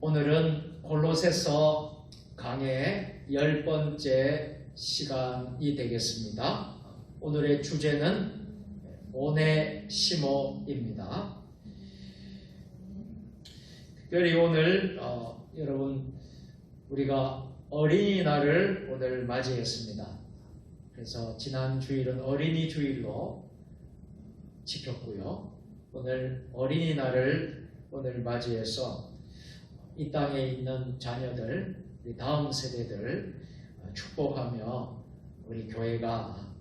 오늘은 골로새서 강의 10번째 시간이 되겠습니다. 오늘의 주제는 오네시모입니다. 특별히 오늘 여러분 우리가 어린이날을 오늘 맞이했습니다. 그래서 지난 주일은 어린이 주일로 지켰고요. 오늘 어린이날을 오늘 맞이해서 이 땅에 있는 자녀들, 우리 다음 세대들 축복하며 우리 교회가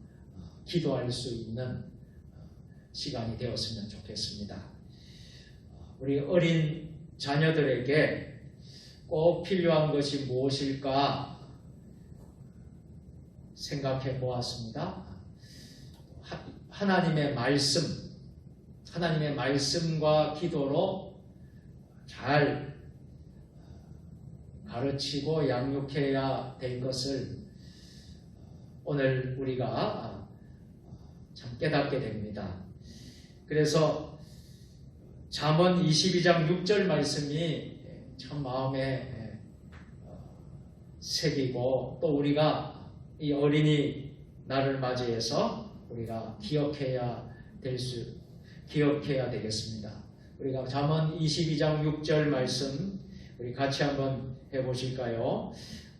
기도할 수 있는 시간이 되었으면 좋겠습니다. 우리 어린 자녀들에게 꼭 필요한 것이 무엇일까 생각해 보았습니다. 하나님의 말씀과 기도로 잘 가르치고 양육해야 될 것을 오늘 우리가 참 깨닫게 됩니다. 그래서 잠언 22장 6절 말씀이 참 마음에 새기고 또 우리가 이 어린이 날을 맞이해서 우리가 기억해야 되겠습니다. 우리가 잠언 22장 6절 말씀 우리 같이 한번 해보실까요?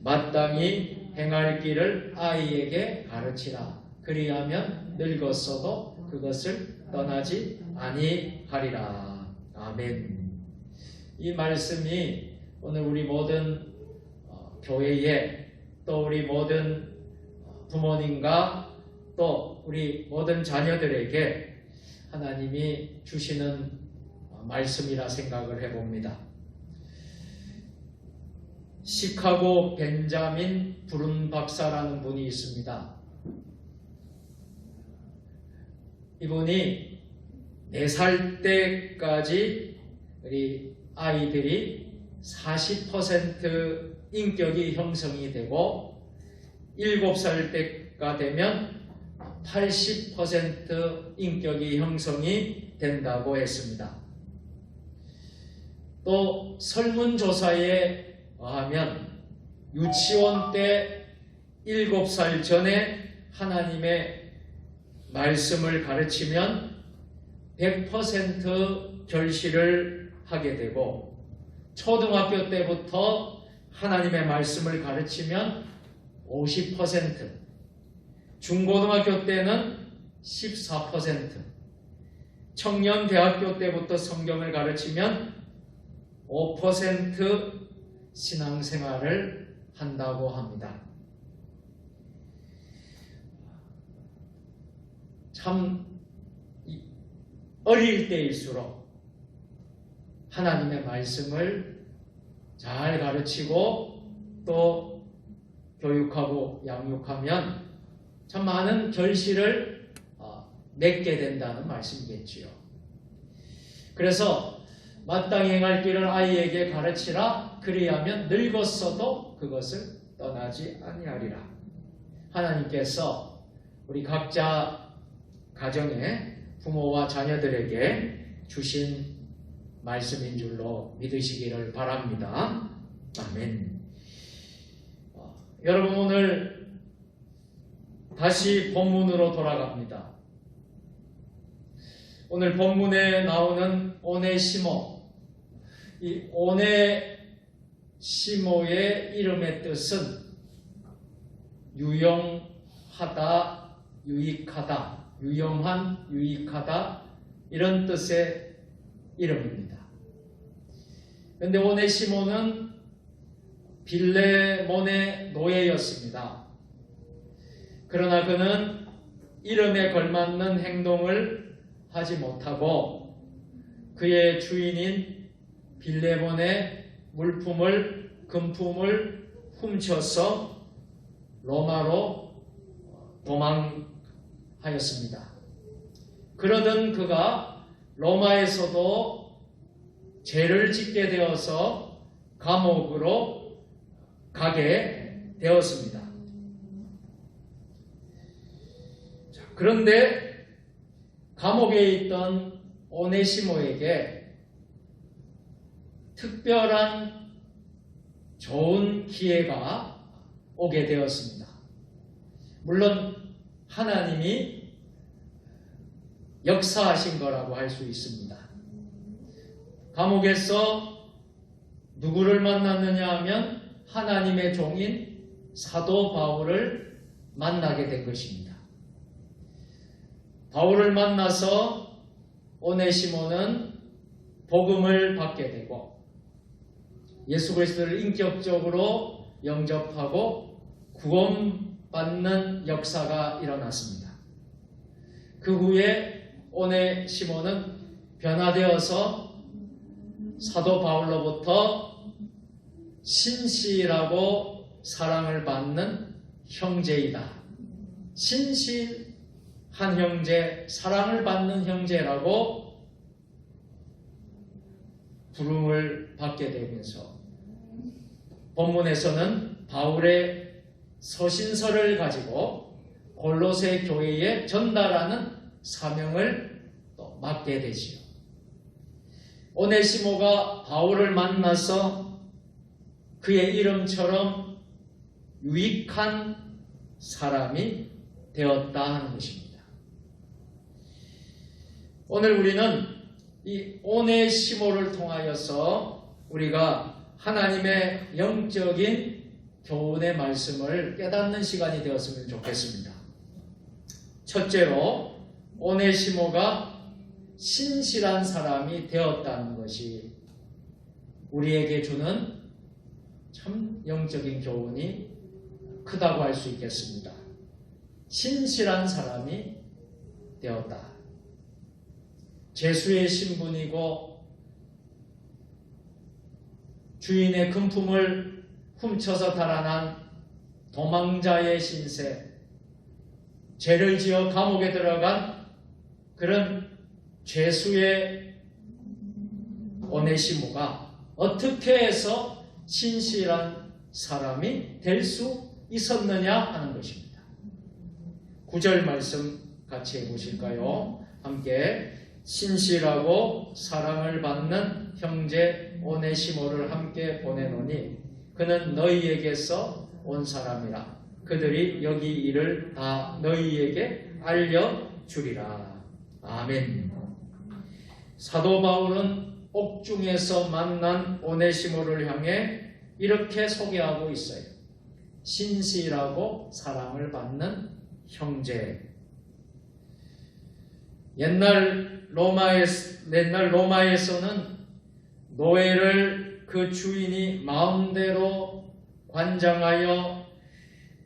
마땅히 행할 길을 아이에게 가르치라. 그리하면 늙었어도 그것을 떠나지 아니하리라. 아멘. 이 말씀이 오늘 우리 모든 교회에 또 우리 모든 부모님과 또 우리 모든 자녀들에게 하나님이 주시는 말씀이라 생각을 해봅니다. 시카고 벤자민 브룬 박사라는 분이 있습니다. 이분이 4살 때까지 우리 아이들이 40% 인격이 형성이 되고 7살 때가 되면 80% 인격이 형성이 된다고 했습니다. 또 설문조사에 하면 유치원 때 7살 전에 하나님의 말씀을 가르치면 100% 결실을 하게 되고 초등학교 때부터 하나님의 말씀을 가르치면 50%, 중고등학교 때는 14%, 청년 대학교 때부터 성경을 가르치면 5% 신앙생활을 한다고 합니다. 참 어릴 때일수록 하나님의 말씀을 잘 가르치고 또 교육하고 양육하면 참 많은 결실을 맺게 된다는 말씀이겠지요. 그래서 마땅히 행할 길을 아이에게 가르치라. 그리하면 늙었어도 그것을 떠나지 아니하리라. 하나님께서 우리 각자 가정의 부모와 자녀들에게 주신 말씀인 줄로 믿으시기를 바랍니다. 아멘. 여러분 오늘 다시 본문으로 돌아갑니다. 오늘 본문에 나오는 오네시모, 이 오네시모의 이름의 뜻은 유용하다, 유익하다, 유용한, 유익하다 이런 뜻의 이름입니다. 그런데 오네시모는 빌레몬의 노예였습니다. 그러나 그는 이름에 걸맞는 행동을 하지 못하고 그의 주인인 빌레몬의 금품을 훔쳐서 로마로 도망하였습니다. 그러던 그가 로마에서도 죄를 짓게 되어서 감옥으로 가게 되었습니다. 그런데 감옥에 있던 오네시모에게 특별한 좋은 기회가 오게 되었습니다. 물론 하나님이 역사하신 거라고 할 수 있습니다. 감옥에서 누구를 만났느냐 하면 하나님의 종인 사도 바울을 만나게 된 것입니다. 바울을 만나서 오네시모는 복음을 받게 되고 예수 그리스도를 인격적으로 영접하고 구원받는 역사가 일어났습니다. 그 후에 오네시모는 변화되어서 사도 바울로부터 신실하고 사랑을 받는 형제이다. 신실한 형제, 사랑을 받는 형제라고 부름을 받게 되면서 본문에서는 바울의 서신서를 가지고 골로새 교회에 전달하는 사명을 또 맡게 되지요. 오네시모가 바울을 만나서 그의 이름처럼 유익한 사람이 되었다 하는 것입니다. 오늘 우리는 이 오네시모를 통하여서 우리가 하나님의 영적인 교훈의 말씀을 깨닫는 시간이 되었으면 좋겠습니다. 첫째로 오네시모가 신실한 사람이 되었다는 것이 우리에게 주는 참 영적인 교훈이 크다고 할 수 있겠습니다. 신실한 사람이 되었다. 죄수의 신분이고 주인의 금품을 훔쳐서 달아난 도망자의 신세, 죄를 지어 감옥에 들어간 그런 죄수의 오네시모가 어떻게 해서 신실한 사람이 될 수 있었느냐 하는 것입니다. 9절 말씀 같이 해보실까요? 함께 신실하고 사랑을 받는 형제 오네시모를 함께 보내노니 그는 너희에게서 온 사람이라. 그들이 여기 일을 다 너희에게 알려주리라. 아멘. 사도 바울은 옥중에서 만난 오네시모를 향해 이렇게 소개하고 있어요. 신실하고 사랑을 받는 형제. 옛날 로마에서는 노예를 그 주인이 마음대로 관장하여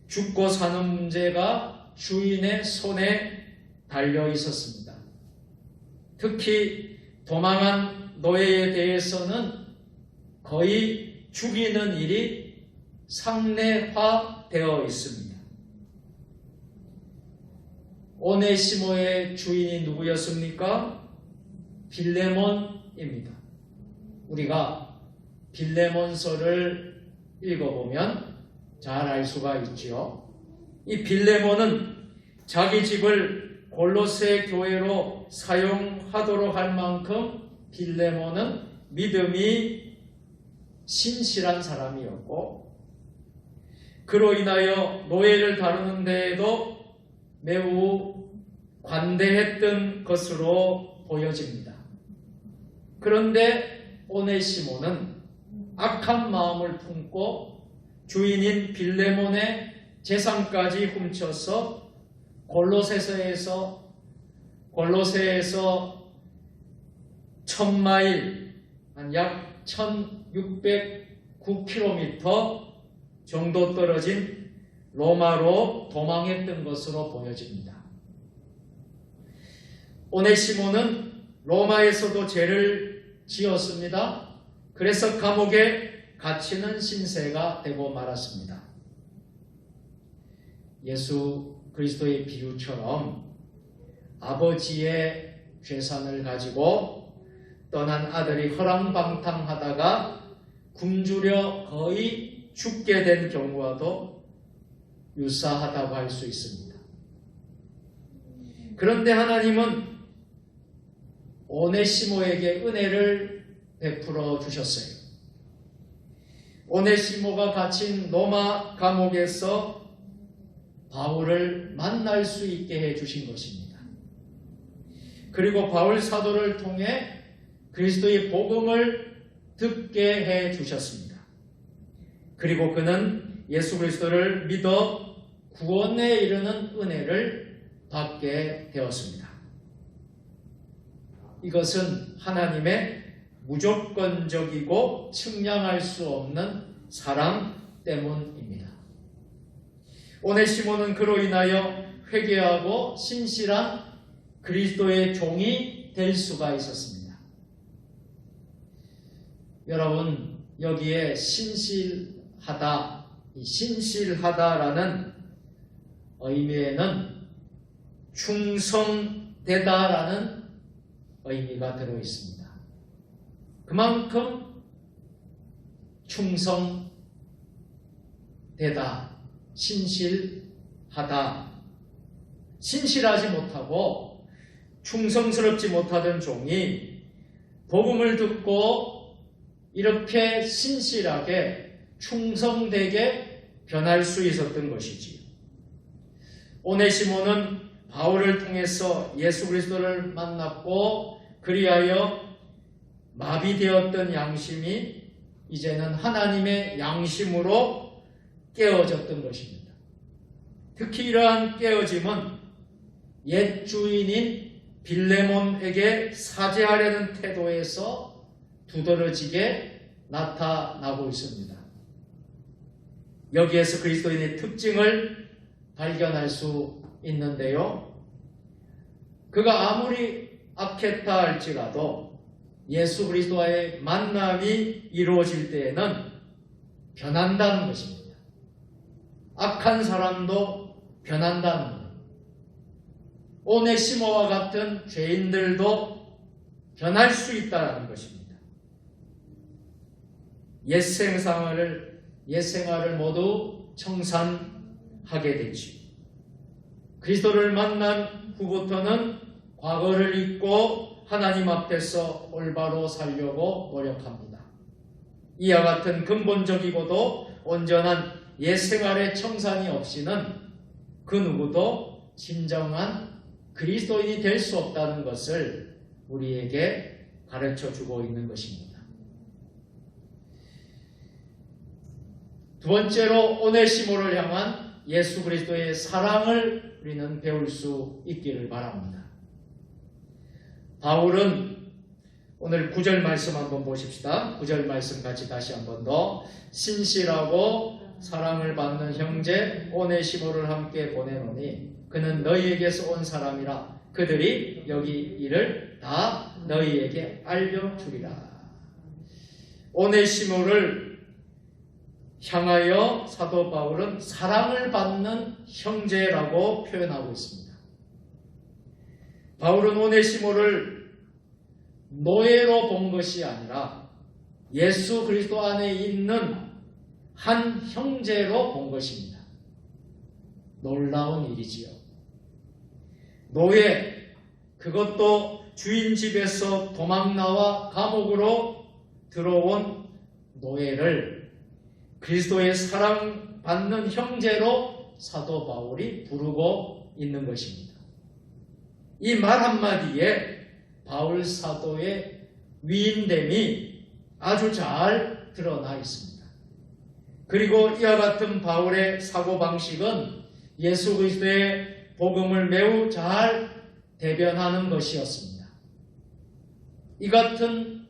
죽고 사는 문제가 주인의 손에 달려 있었습니다. 특히 도망한 노예에 대해서는 거의 죽이는 일이 상례화되어 있습니다. 오네시모의 주인이 누구였습니까? 빌레몬입니다. 우리가 빌레몬서를 읽어보면 잘 알 수가 있지요. 이 빌레몬은 자기 집을 골로새 교회로 사용하도록 할 만큼 빌레몬은 믿음이 신실한 사람이었고 그로 인하여 노예를 다루는 데에도 매우 관대했던 것으로 보여집니다. 그런데 오네시모는 악한 마음을 품고 주인인 빌레몬의 재산까지 훔쳐서 골로새에서 1000마일, 약 1609km 정도 떨어진 로마로 도망했던 것으로 보여집니다. 오네시모는 로마에서도 죄를 지었습니다. 그래서 감옥에 갇히는 신세가 되고 말았습니다. 예수 그리스도의 비유처럼 아버지의 재산을 가지고 떠난 아들이 허랑방탕하다가 굶주려 거의 죽게 된 경우와도 유사하다고 할 수 있습니다. 그런데 하나님은 오네시모에게 은혜를 베풀어 주셨어요. 오네시모가 갇힌 로마 감옥에서 바울을 만날 수 있게 해주신 것입니다. 그리고 바울 사도를 통해 그리스도의 복음을 듣게 해주셨습니다. 그리고 그는 예수 그리스도를 믿어 구원에 이르는 은혜를 받게 되었습니다. 이것은 하나님의 무조건적이고 측량할 수 없는 사랑 때문입니다. 오네시모는 그로 인하여 회개하고 신실한 그리스도의 종이 될 수가 있었습니다. 여러분, 여기에 신실하다라는 의미에는 충성되다라는 의미가 들어 있습니다. 그만큼 충성되다, 신실하다, 신실하지 못하고 충성스럽지 못하던 종이 복음을 듣고 이렇게 신실하게 충성되게 변할 수 있었던 것이지요. 오네시모는 바울을 통해서 예수 그리스도를 만났고 그리하여 마비되었던 양심이 이제는 하나님의 양심으로 깨어졌던 것입니다. 특히 이러한 깨어짐은 옛 주인인 빌레몬에게 사죄하려는 태도에서 두드러지게 나타나고 있습니다. 여기에서 그리스도인의 특징을 발견할 수 있는데요. 그가 아무리 악했다 할지라도 예수 그리스도와의 만남이 이루어질 때에는 변한다는 것입니다. 악한 사람도 변한다는 것. 오네시모와 같은 죄인들도 변할 수 있다는 것입니다. 옛 생활을 모두 청산하게 되지. 그리스도를 만난 후부터는 과거를 잊고 하나님 앞에서 올바로 살려고 노력합니다. 이와 같은 근본적이고도 온전한 옛 생활의 청산이 없이는 그 누구도 진정한 그리스도인이 될 수 없다는 것을 우리에게 가르쳐 주고 있는 것입니다. 두 번째로 오네시모를 향한 예수 그리스도의 사랑을 우리는 배울 수 있기를 바랍니다. 바울은 오늘 9절 말씀 한번 보십시다. 9절 말씀 같이 다시 한번 더. 신실하고 사랑을 받는 형제 오네시모를 함께 보내노니 그는 너희에게서 온 사람이라. 그들이 여기 일을 다 너희에게 알려주리라. 오네시모를 향하여 사도 바울은 사랑을 받는 형제라고 표현하고 있습니다. 바울은 오네시모를 노예로 본 것이 아니라 예수 그리스도 안에 있는 한 형제로 본 것입니다. 놀라운 일이지요. 노예, 그것도 주인 집에서 도망나와 감옥으로 들어온 노예를 그리스도의 사랑받는 형제로 사도 바울이 부르고 있는 것입니다. 이 말 한마디에 바울 사도의 위인됨이 아주 잘 드러나 있습니다. 그리고 이와 같은 바울의 사고방식은 예수 그리스도의 복음을 매우 잘 대변하는 것이었습니다. 이 같은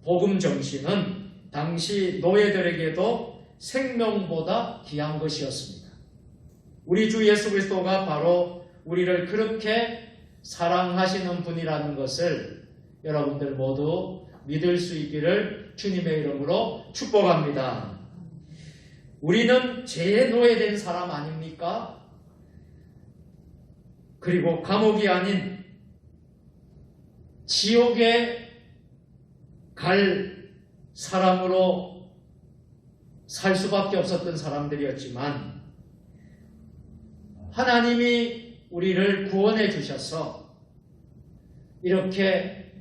복음 정신은 당시 노예들에게도 생명보다 귀한 것이었습니다. 우리 주 예수 그리스도가 바로 우리를 그렇게 사랑하시는 분이라는 것을 여러분들 모두 믿을 수 있기를 주님의 이름으로 축복합니다. 우리는 죄의 노예된 사람 아닙니까? 그리고 감옥이 아닌 지옥에 갈 사람으로 살 수밖에 없었던 사람들이었지만 하나님이 우리를 구원해 주셔서 이렇게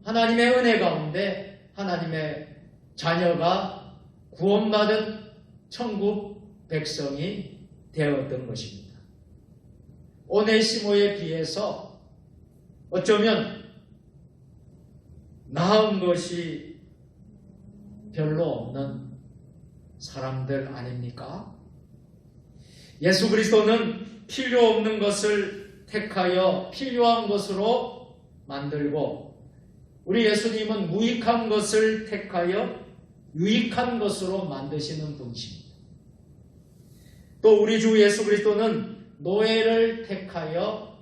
하나님의 은혜 가운데 하나님의 자녀가 구원받은 천국 백성이 되었던 것입니다. 오네시모에 비해서 어쩌면 나은 것이 별로 없는 사람들 아닙니까? 예수 그리스도는 필요 없는 것을 택하여 필요한 것으로 만들고, 우리 예수님은 무익한 것을 택하여 유익한 것으로 만드시는 분이십니다. 또 우리 주 예수 그리스도는 노예를 택하여,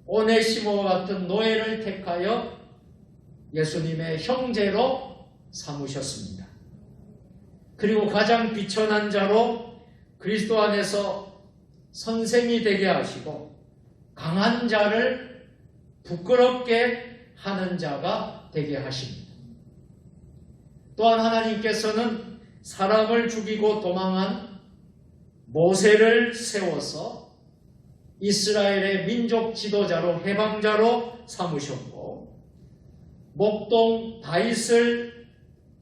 오네시모와 같은 노예를 택하여 예수님의 형제로 삼으셨습니다. 그리고 가장 비천한 자로 그리스도 안에서 선생이 되게 하시고, 강한 자를 부끄럽게 하는 자가 되게 하십니다. 또한 하나님께서는 사람을 죽이고 도망한 모세를 세워서 이스라엘의 민족 지도자로, 해방자로 삼으셨고, 목동 다윗을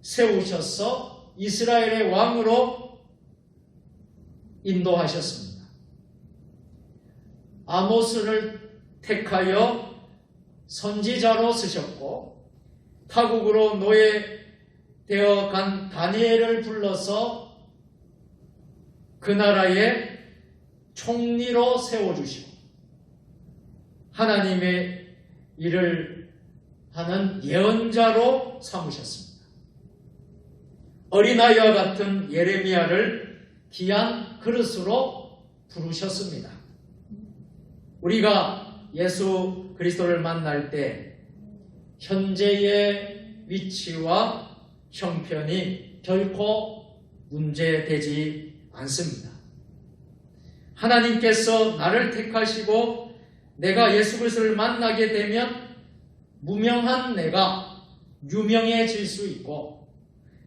세우셔서 이스라엘의 왕으로 인도하셨습니다. 아모스를 택하여 선지자로 쓰셨고, 타국으로 노예되어 간 다니엘을 불러서 그 나라의 총리로 세워주시고, 하나님의 일을 하는 예언자로 삼으셨습니다. 어린아이와 같은 예레미야를 귀한 그릇으로 부르셨습니다. 우리가 예수 그리스도를 만날 때 현재의 위치와 형편이 결코 문제되지 않습니다. 하나님께서 나를 택하시고 내가 예수 그리스도를 만나게 되면 무명한 내가 유명해질 수 있고,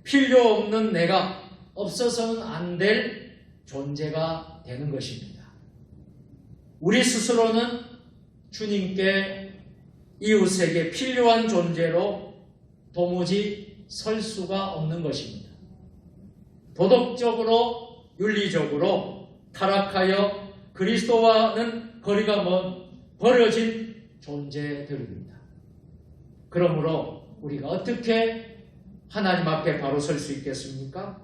필요 없는 내가 없어서는 안 될 존재가 되는 것입니다. 우리 스스로는 주님께, 이웃에게 필요한 존재로 도무지 설 수가 없는 것입니다. 도덕적으로, 윤리적으로 타락하여 그리스도와는 거리가 먼 버려진 존재들입니다. 그러므로 우리가 어떻게 하나님 앞에 바로 설 수 있겠습니까?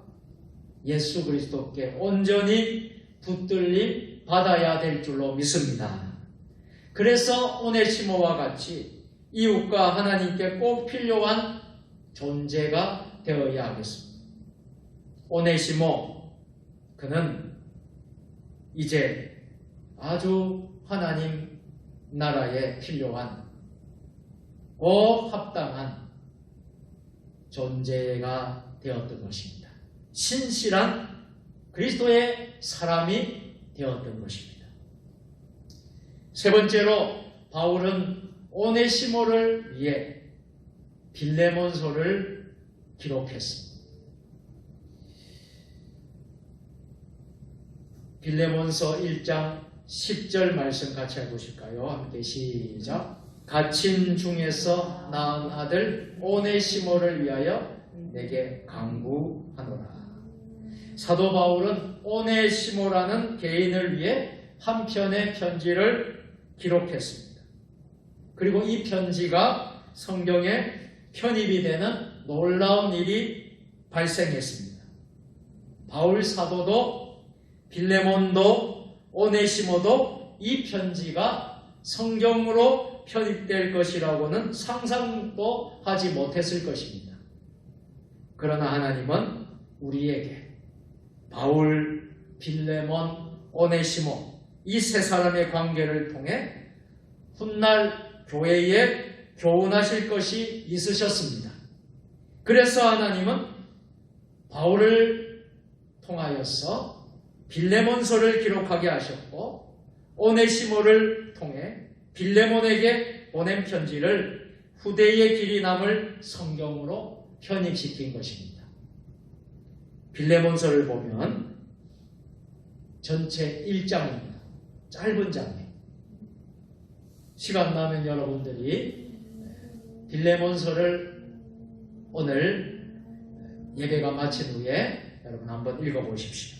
예수 그리스도께 온전히 붙들림 받아야 될 줄로 믿습니다. 그래서 오네시모와 같이 이웃과 하나님께 꼭 필요한 존재가 되어야 하겠습니다. 오네시모, 그는 이제 아주 하나님 나라에 필요한 꼭 합당한 존재가 되었던 것입니다. 신실한 그리스도의 사람이 되었던 것입니다. 세 번째로 바울은 오네시모를 위해 빌레몬서를 기록했습니다. 빌레몬서 1장 10절 말씀 같이 해보실까요? 함께 시작. 갇힌 중에서 낳은 아들 오네시모를 위하여 내게 간구하노라. 사도 바울은 오네시모라는 개인을 위해 한 편의 편지를 기록했습니다. 그리고 이 편지가 성경에 편입이 되는 놀라운 일이 발생했습니다. 바울 사도도, 빌레몬도, 오네시모도 이 편지가 성경으로 편입될 것이라고는 상상도 하지 못했을 것입니다. 그러나 하나님은 우리에게 바울, 빌레몬, 오네시모 이 세 사람의 관계를 통해 훗날 교회에 교훈하실 것이 있으셨습니다. 그래서 하나님은 바울을 통하여서 빌레몬서를 기록하게 하셨고, 오네시모를 통해 빌레몬에게 보낸 편지를 후대의 길이 남을 성경으로 편입시킨 것입니다. 빌레몬서를 보면 전체 1장입니다. 짧은 장이에요. 시간 나면 여러분들이 빌레몬서를 오늘 예배가 마친 후에 여러분 한번 읽어보십시오.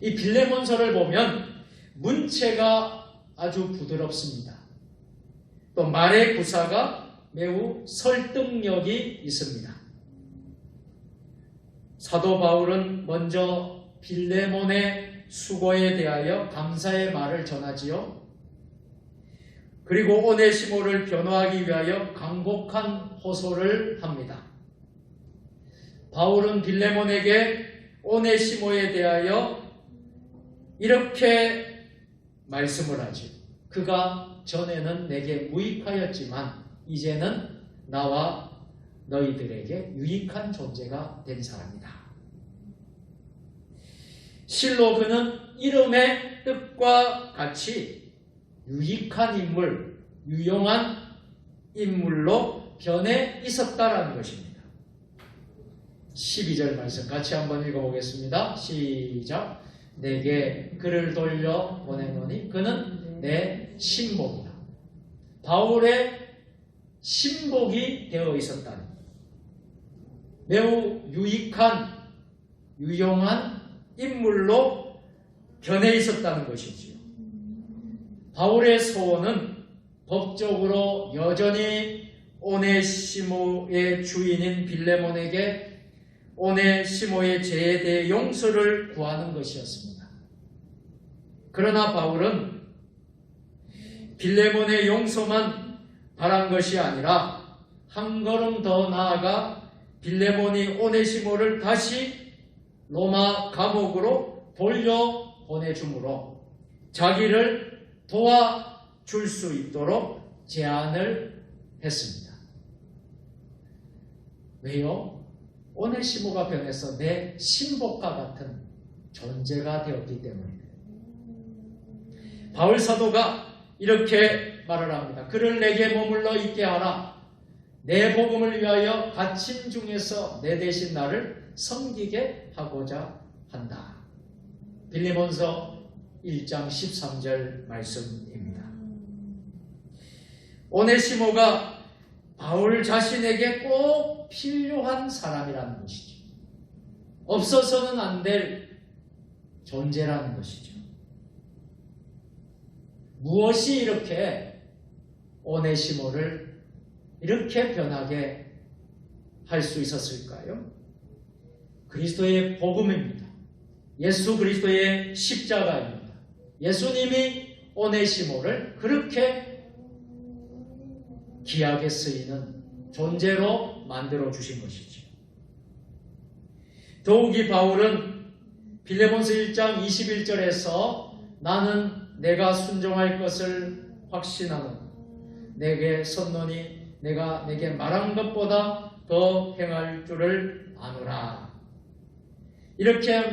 이 빌레몬서를 보면 문체가 아주 부드럽습니다. 또 말의 구사가 매우 설득력이 있습니다. 사도 바울은 먼저 빌레몬의 수고에 대하여 감사의 말을 전하지요. 그리고 오네시모를 변호하기 위하여 간곡한 호소를 합니다. 바울은 빌레몬에게 오네시모에 대하여 이렇게 말씀을 하죠. 그가 전에는 내게 무익하였지만 이제는 나와 너희들에게 유익한 존재가 된 사람이다. 실로 그는 이름의 뜻과 같이 유익한 인물, 유용한 인물로 변해 있었다라는 것입니다. 12절 말씀 같이 한번 읽어보겠습니다. 시작. 내게 그를 돌려 보내노니 그는 내 신복이다. 바울의 신복이 되어 있었다니, 매우 유익한, 유용한 인물로 변해 있었다는 것이지요. 바울의 소원은 법적으로 여전히 오네시모의 주인인 빌레몬에게 오네시모의 죄에 대해 용서를 구하는 것이었습니다. 그러나 바울은 빌레몬의 용서만 바란 것이 아니라 한 걸음 더 나아가 빌레몬이 오네시모를 다시 로마 감옥으로 돌려보내주므로 자기를 도와줄 수 있도록 제안을 했습니다. 왜요? 오네시모가 변해서 내 신복과 같은 존재가 되었기 때문입니다. 바울 사도가 이렇게 말을 합니다. 그를 내게 머물러 있게 하라. 내 복음을 위하여 갇힌 중에서 내 대신 나를 섬기게 하고자 한다. 빌레몬서 1장 13절 말씀입니다. 오네시모가 바울 자신에게 꼭 필요한 사람이라는 것이죠. 없어서는 안 될 존재라는 것이죠. 무엇이 이렇게 오네시모를 이렇게 변하게 할 수 있었을까요? 그리스도의 복음입니다. 예수 그리스도의 십자가입니다. 예수님이 오네시모를 그렇게 귀하게 쓰이는 존재로 만들어 주신 것이죠. 더욱이 바울은 빌레몬서 1장 21절에서 나는 내가 순종할 것을 확신하는 내게 선노니 내가 내게 말한 것보다 더 행할 줄을 아노라. 이렇게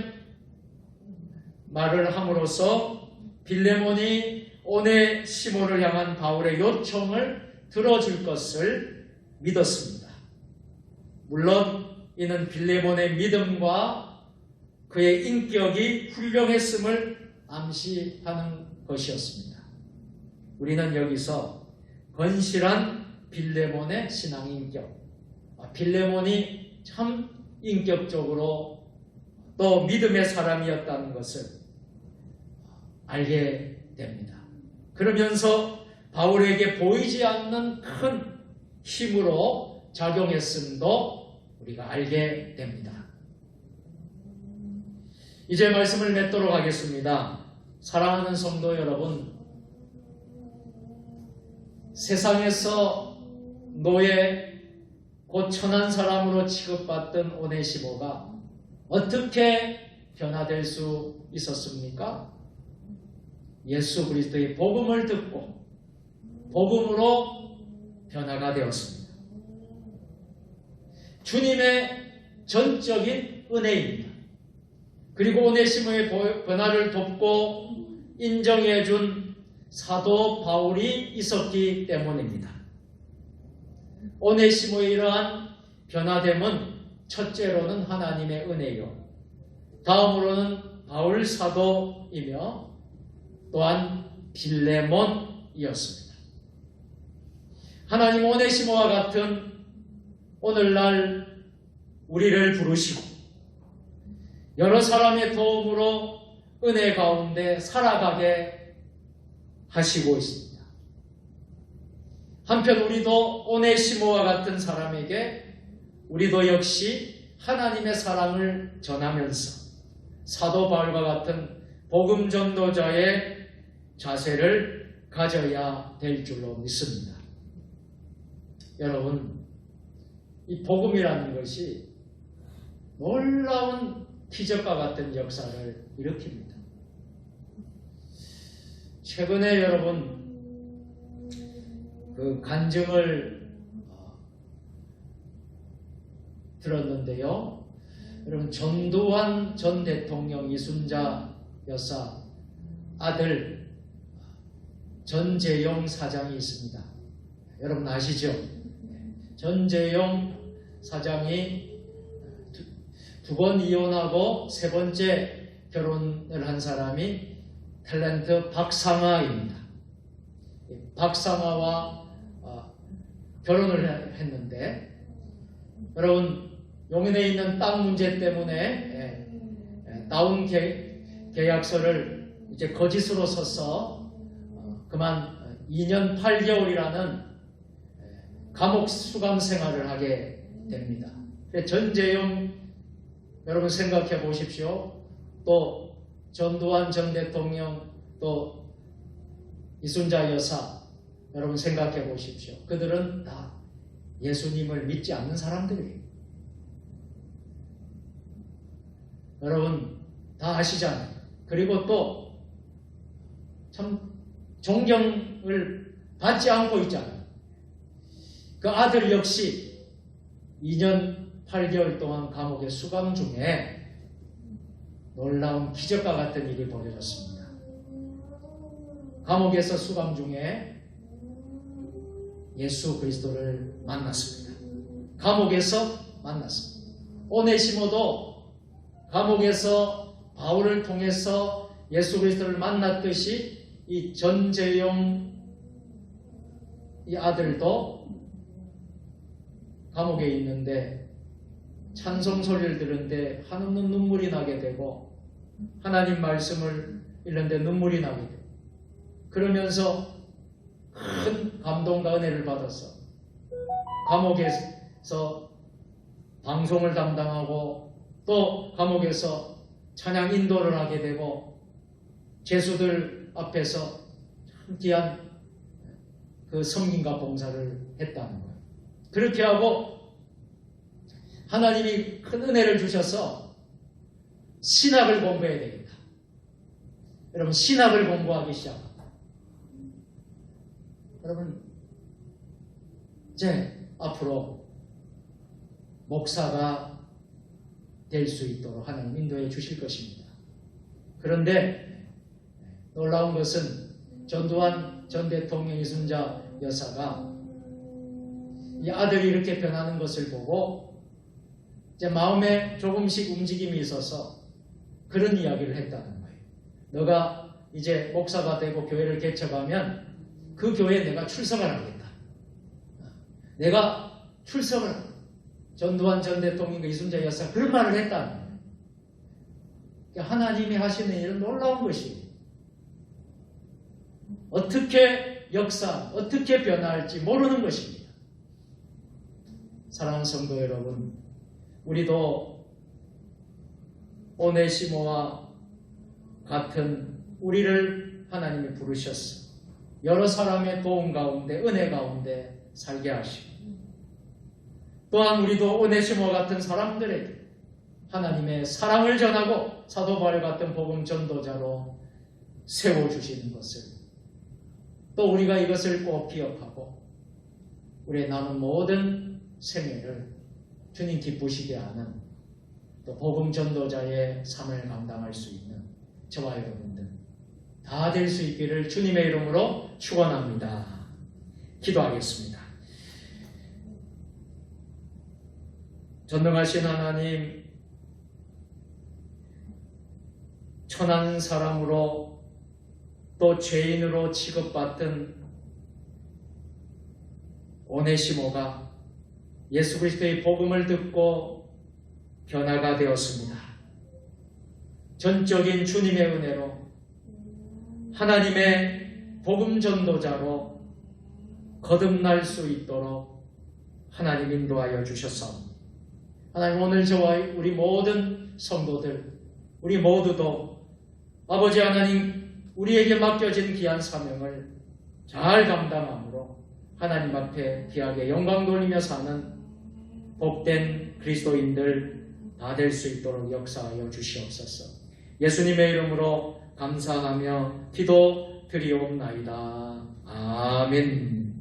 말을 함으로써 빌레몬이 오네시모를 향한 바울의 요청을 들어줄 것을 믿었습니다. 물론 이는 빌레몬의 믿음과 그의 인격이 훌륭했음을 암시하는 것이었습니다. 우리는 여기서 건실한 빌레몬의 신앙 인격, 빌레몬이 참 인격적으로 또 믿음의 사람이었다는 것을 알게 됩니다. 그러면서 바울에게 보이지 않는 큰 힘으로 작용했음도 우리가 알게 됩니다. 이제 말씀을 맺도록 하겠습니다. 사랑하는 성도 여러분, 세상에서 노예, 곧 천한 사람으로 취급받던 오네시모가 어떻게 변화될 수 있었습니까? 예수 그리스도의 복음을 듣고 복음으로 변화가 되었습니다. 주님의 전적인 은혜입니다. 그리고 오네시모의 변화를 돕고 인정해준 사도 바울이 있었기 때문입니다. 오네시모의 이러한 변화됨은 첫째로는 하나님의 은혜요, 다음으로는 바울 사도이며 또한 빌레몬이었습니다. 하나님 오네시모와 같은 오늘날 우리를 부르시고 여러 사람의 도움으로 은혜 가운데 살아가게 하시고 있습니다. 한편 우리도 오네시모와 같은 사람에게 우리도 역시 하나님의 사랑을 전하면서 사도 바울과 같은 복음 전도자의 자세를 가져야 될 줄로 믿습니다. 여러분, 이 복음이라는 것이 놀라운 기적과 같은 역사를 일으킵니다. 최근에 여러분 그 간증을 들었는데요. 여러분, 전두환 전 대통령 이순자 여사 아들 전재용 사장이 있습니다. 여러분 아시죠? 전재용 사장이 두 번 이혼하고 세 번째 결혼을 한 사람이 탤런트 박상아입니다. 박상아와 결혼을 했는데, 여러분 용인에 있는 땅 문제 때문에 다운 계약서를 이제 거짓으로 써서 그만 2년 8개월이라는 감옥 수감 생활을 하게 됩니다. 전재용 여러분 생각해 보십시오. 또 전두환 전 대통령, 또 이순자 여사 여러분 생각해 보십시오. 그들은 다 예수님을 믿지 않는 사람들이에요. 여러분 다 아시잖아요. 그리고 또 참 존경을 받지 않고 있잖아요. 그 아들 역시 2년 8개월 동안 감옥에 수감 중에 놀라운 기적과 같은 일이 벌어졌습니다. 감옥에서 수감 중에 예수 그리스도를 만났습니다. 감옥에서 만났습니다. 오네시모도 감옥에서 바울을 통해서 예수 그리스도를 만났듯이 이 전재용 이 아들도 감옥에 있는데 찬송 소리를 들은데 한없는 눈물이 나게 되고, 하나님 말씀을 읽는데 눈물이 나게 되고, 그러면서 큰 감동과 은혜를 받아서 감옥에서 방송을 담당하고 또 감옥에서 찬양 인도를 하게 되고 죄수들 앞에서 참 귀한 그 섬김과 봉사를 했다는 거예요. 그렇게 하고 하나님이 큰 은혜를 주셔서 신학을 공부해야 되겠다. 여러분 신학을 공부하기 시작합니다. 여러분 이제 앞으로 목사가 될 수 있도록 하나님 인도해 주실 것입니다. 그런데 놀라운 것은 전두환 전 대통령 이순자 여사가 이 아들이 이렇게 변하는 것을 보고 이제 마음에 조금씩 움직임이 있어서 그런 이야기를 했다는 거예요. 너가 이제 목사가 되고 교회를 개척하면 그 교회에 내가 출석을 하겠다. 내가 출석을 하겠다. 전두환 전 대통령과 이순자 여사 그런 말을 했다는 거예요. 하나님이 하시는 일은 놀라운 것이에요. 어떻게 역사, 어떻게 변화할지 모르는 것입니다. 사랑하는 성도 여러분, 우리도 오네시모와 같은 우리를 하나님이 부르셨어. 여러 사람의 도움 가운데, 은혜 가운데 살게 하시고, 또한 우리도 오네시모 같은 사람들에게 하나님의 사랑을 전하고 사도 바울 같은 복음 전도자로 세워주시는 것을, 또 우리가 이것을 꼭 기억하고 우리의 남은 모든 생애를 주님 기쁘시게 하는 또 복음 전도자의 삶을 감당할 수 있는 저와 여러분들 다 될 수 있기를 주님의 이름으로 축원합니다. 기도하겠습니다. 전능하신 하나님, 천한 사람으로 또 죄인으로 취급받던 오네시모가 예수 그리스도의 복음을 듣고 변화가 되었습니다. 전적인 주님의 은혜로 하나님의 복음 전도자로 거듭날 수 있도록 하나님 인도하여 주셔서 하나님 오늘 저와 우리 모든 성도들 우리 모두도 아버지 하나님 우리에게 맡겨진 귀한 사명을 잘 감당함으로 하나님 앞에 귀하게 영광 돌리며 사는 복된 그리스도인들 다 될 수 있도록 역사하여 주시옵소서. 예수님의 이름으로 감사하며 기도 드리옵나이다. 아멘.